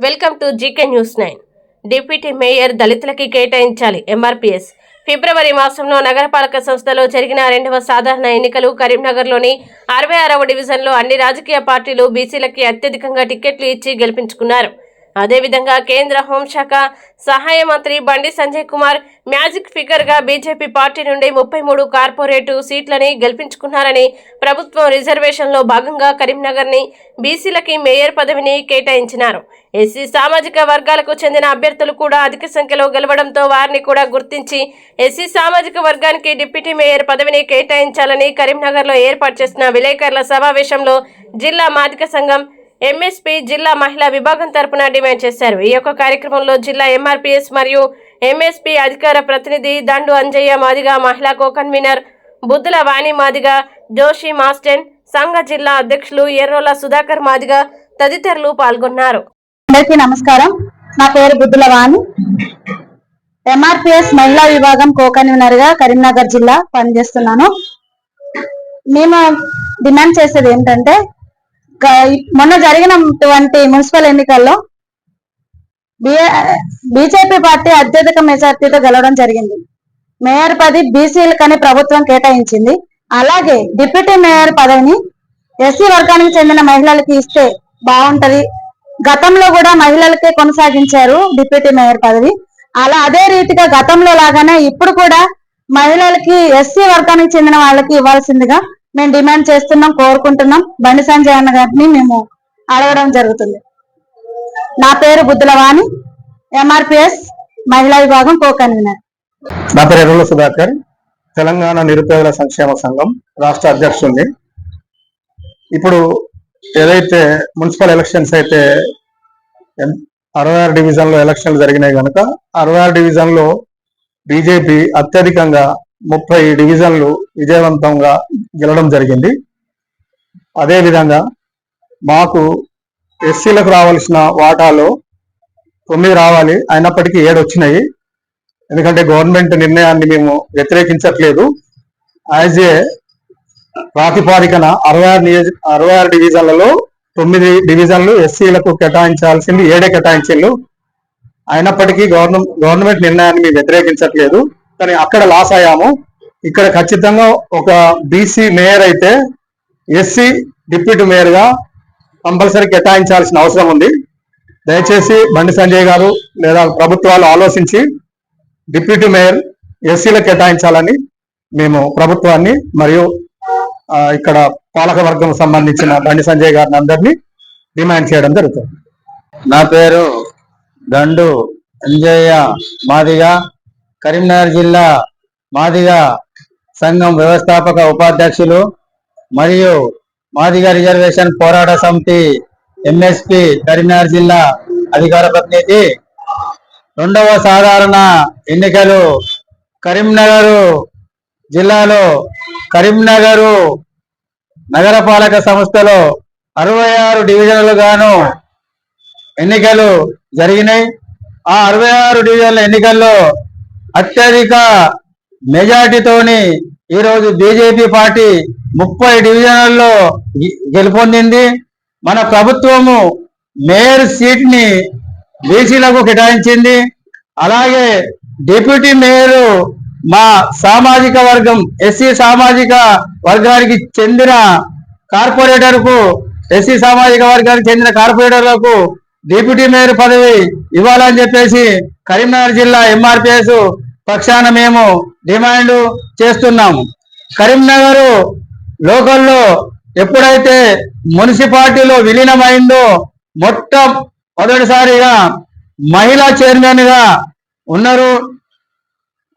Welcome to GK news 9. Deputy mayor దళితులకి కేటాయించాలి MRPS. ఫిబ్రవరి మాసంలో నగరపాలక సంస్థలో జరిగిన 2వ సాధారణ ఎన్నికలు కరీంనగర్లోని 66వ డివిజన్లో అన్ని రాజకీయ పార్టీలు బీసీలకి అత్యధికంగా టికెట్లు ఇచ్చి గెలిపించుకున్నారు. అదేవిధంగా కేంద్ర హోంశాఖ సహాయ మంత్రి బండి సంజయ్ కుమార్ మ్యాజిక్ ఫిగర్గా బీజేపీ పార్టీ నుండి 33 కార్పొరేటు సీట్లని గెలిపించుకున్నారని, ప్రభుత్వం రిజర్వేషన్లో భాగంగా కరీంనగర్ని బీసీలకి మేయర్ పదవిని కేటాయించినారు. ఎస్సీ సామాజిక వర్గాలకు చెందిన అభ్యర్థులు కూడా అధిక సంఖ్యలో గెలవడంతో వారిని కూడా గుర్తించి ఎస్సీ సామాజిక వర్గానికి డిప్యూటీ మేయర్ పదవిని కేటాయించాలని కరీంనగర్లో ఏర్పాటు చేసిన విలేకరుల సమావేశంలో జిల్లా మాదిక సంఘం ఎంఎస్పీ జిల్లా మహిళా విభాగం తరపున డిమాండ్ చేశారు. ఈ యొక్క కార్యక్రమంలో జిల్లా ఎంఆర్పీఎస్ మరియు ఎంఎస్పీ అధికార ప్రతినిధి దండు అంజయ్య మాదిగ, మహిళా కో-కన్వీనర్ బుద్ధుల వాణి మాదిగ, జోషి మాస్టెన్, సంఘ జిల్లా అధ్యక్షులు ఎర్రోల సుధాకర్ మాదిగ తదితరులు పాల్గొన్నారు. అందరికీ నమస్కారం. నా పేరు బుద్ధుల వాణి. ఎంఆర్పీఎస్ మహిళా విభాగం కో-కన్వీనర్ గా కరీంనగర్ జిల్లా పనిచేస్తున్నాను. మేము డిమాండ్ చేసేది ఏంటంటే, మొన్న జరిగినటువంటి మున్సిపల్ ఎన్నికల్లో బీజేపీ పార్టీ అత్యధిక మెజార్టీతో గెలవడం జరిగింది. మేయర్ పదవి బీసీలకని ప్రభుత్వం కేటాయించింది. అలాగే డిప్యూటీ మేయర్ పదవిని ఎస్సీ వర్గానికి చెందిన మహిళలకి ఇస్తే బాగుంటది. గతంలో కూడా మహిళలకే కొనసాగించారు డిప్యూటీ మేయర్ పదవి. అదే రీతిగా గతంలో లాగానే ఇప్పుడు కూడా మహిళలకి ఎస్సీ వర్గానికి చెందిన వాళ్ళకి ఇవ్వాల్సిందిగా మేము డిమాండ్ చేస్తున్నాం, కోరుకుంటున్నాం. బండి సంజయ్ అన్న గారిని మేము అడగడం జరుగుతుంది. నా పేరు బుద్ధుల వాణి, ఎంఆర్పీఎస్ మహిళా విభాగం కో-కన్వీనర్. నా పేరు ఎర్రోల సుధాకర్, తెలంగాణ నిరుపేదల సంక్షేమ సంఘం రాష్ట్ర అధ్యక్షుడిని. ఇప్పుడు ఏదైతే మున్సిపల్ ఎలక్షన్స్ అయితే 66 డివిజన్లో ఎలక్షన్లు జరిగినాయి కనుక 66 డివిజన్లో బీజేపీ అత్యధికంగా 30 డివిజన్లు విజయవంతంగా గెలవడం జరిగింది. అదేవిధంగా మాకు ఎస్సీలకు రావాల్సిన వాటాలో 9 రావాలి, అయినప్పటికీ 7 వచ్చినాయి. ఎందుకంటే గవర్నమెంట్ నిర్ణయాన్ని మేము వ్యతిరేకించట్లేదు. యాజ్ ఏ ప్రాతిపాదికన 66 డివిజన్లలో 9 డివిజన్లు ఎస్సీలకు కేటాయించాల్సింది 7 కేటాయించారు. అయినప్పటికీ గవర్నమెంట్ నిర్ణయాన్ని మేము వ్యతిరేకించట్లేదు, కానీ అక్కడ లాస్ అయ్యాము. ఇక్కడ ఖచ్చితంగా ఒక బీసీ మేయర్ అయితే ఎస్సీ డిప్యూటీ మేయర్ గా కంపల్సరీ కేటాయించాల్సిన అవసరం ఉంది. దయచేసి బండి సంజయ్ గారు లేదా ప్రభుత్వాలు ఆలోచించి డిప్యూటీ మేయర్ ఎస్సీలకు కేటాయించాలని మేము ప్రభుత్వాన్ని మరియు ఇక్కడ పాలక వర్గం సంబంధించిన బండి సంజయ్ గారిని అందరినీ డిమాండ్ చేయడం జరుగుతుంది. నా పేరు దండు అంజయ్య మాదిగ, కరీంనగర్ జిల్లా మాదిగ సంఘం వ్యవస్థాపక ఉపాధ్యక్షులు మరియు మాదిగ రిజర్వేషన్ పోరాట సమితి ఎంఎస్పీ కరీంనగర్ జిల్లా అధికార ప్రతినిధి. 2వ సాధారణ ఎన్నికలు కరీంనగర్ జిల్లాలో కరీంనగర్ నగరపాలక సంస్థలో 66 డివిజన్లు గాను ఎన్నికలు జరిగినాయి. ఆ 66 డివిజన్ల ఎన్నికల్లో అత్యధిక మెజార్టీతోని ఈరోజు బీజేపీ పార్టీ 30 డివిజన్లలో గెలుపొందింది. మన ప్రభుత్వము మేయర్ సీట్ ని బీసీలకు కేటాయించింది. అలాగే డిప్యూటీ మేయర్ మా సామాజిక వర్గం ఎస్సీ సామాజిక వర్గానికి చెందిన కార్పొరేటర్కు ఎస్సీ సామాజిక వర్గానికి చెందిన కార్పొరేటర్లకు డిప్యూటీ మేయర్ పదవి ఇవ్వాలని చెప్పేసి కరీంనగర్ జిల్లా ఎంఆర్పీఎస్ పక్షాన మేము డిమాండ్ చేస్తున్నాము. కరీంనగర్ లోకల్లో ఎప్పుడైతే మున్సిపాలిటీలో విలీనమైందో మొట్టమొదటిసారిగా మహిళా చైర్మన్ గా ఉన్నారు.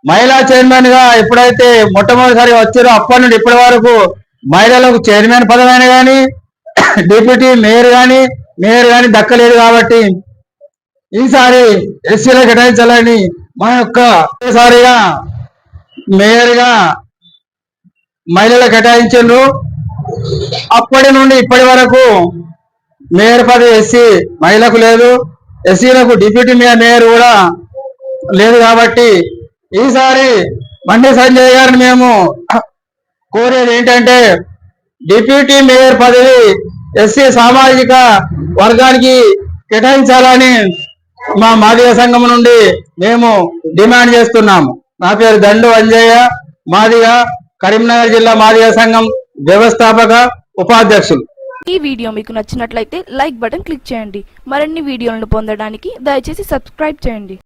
మహిళా చైర్మన్ గా ఎప్పుడైతే మొట్టమొదటిసారిగా వచ్చారో అప్పటి నుండి ఇప్పటి వరకు మహిళలకు చైర్మన్ పదవి కానీ డిప్యూటీ మేయర్ కానీ దక్కలేదు. కాబట్టి ఈసారి ఎస్సీలో కేటాయించాలని మా యొక్క సారిగా మేయర్ గా మహిళలు కేటాయించారు. అప్పటి నుండి ఇప్పటి వరకు మేయర్ పదవి ఎస్సీ మహిళకు లేదు, ఎస్సీలకు డిప్యూటీ మేయర్ కూడా లేదు. కాబట్టి ఈసారి బండి సంజయ్ గారిని మేము కోరేది ఏంటంటే, డిప్యూటీ మేయర్ పదవి ఎస్సీ సామాజిక వర్గానికి కేటాయించాలని మా మాదిగ సంఘం నుండి మేము డిమాండ్ చేస్తున్నాము. నా పేరు దండు అంజయ్య, మాదిగ, కరీంనగర్ జిల్లా మాదిగ సంఘం వ్యవస్థాపక ఉపాధ్యక్షులు. ఈ వీడియో మీకు నచ్చినట్లయితే లైక్ బటన్ క్లిక్ చేయండి. మరిన్ని వీడియోలను పొందడానికి దయచేసి సబ్స్క్రైబ్ చేయండి.